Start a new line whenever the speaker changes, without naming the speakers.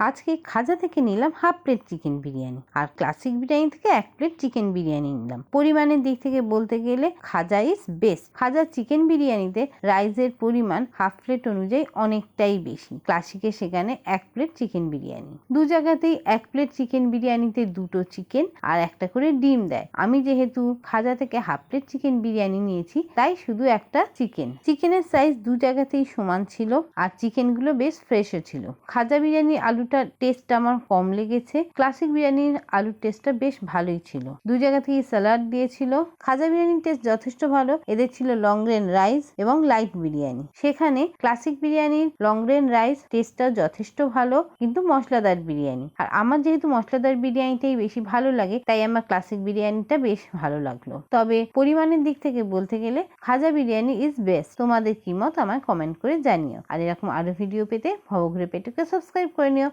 আজকে খাজা থেকে নিলাম হাফ প্লেট চিকেন বিরিয়ানি, আর ক্লাসিক বিরিয়ানি থেকে 1 প্লেট চিকেন বিরিয়ানি নিলাম। পরিমাণের দিক থেকে বলতে গেলে খাজা ইজ বেস্ট। খাজা চিকেন বিরিয়ানিতে রাইসের পরিমাণ হাফ প্লেট অনুযায়ী অনেকটাই বেশি, ক্লাসিকে সেখানে 1 প্লেট চিকেন বিরিয়ানি। দু জায়গাতেই 1 প্লেট চিকেন বিরিয়ানিতে 2টো চিকেন আর একটা করে ডিম দেয়। আমি যেহেতু খাজা থেকে হাফ প্লেট চিকেন বিরিয়ানি নিয়েছি, তাই শুধু একটা চিকেনের সাইজ দু জায়গাতেই সমান ছিল, আর চিকেনগুলো বেশ ফ্রেশও ছিল। খাজা বিরিয়ানির আলুটার টেস্ট আমার কম লেগেছে, ক্লাসিক বিরিয়ানির আলুর টেস্টটা বেশ ভালোই ছিল। দু জায়গা থেকে স্যালাড দিয়েছিল। খাজা বিরিয়ানির টেস্ট যথেষ্ট ভালো, এদের ছিল লং গ্রেন রাইস এবং লাইট বিরিয়ানি। সেখানে ক্লাসিক বিরিয়ানির লং গ্রেন রাইস টেস্টটা যথেষ্ট ভালো, কিন্তু মশলাদার বিরিয়ানি। আর আমার যেহেতু মশলাদার বিরিয়ানিটাই বেশি ভালো লাগে, তাই আমার ক্লাসিক বিরিয়ানিটা বেশ ভালো লাগলো। তবে পরিমাণের দিক থেকে বলতে গেলে খাজা বিরিয়ানি ইজ বেস্ট। তোমাদের কি মত আমায় কমেন্ট করে জানিও। আর এরকম আরো ভিডিও পেতে ভবঘুরে পেটুকে সাবস্ক্রাইব করে নিও।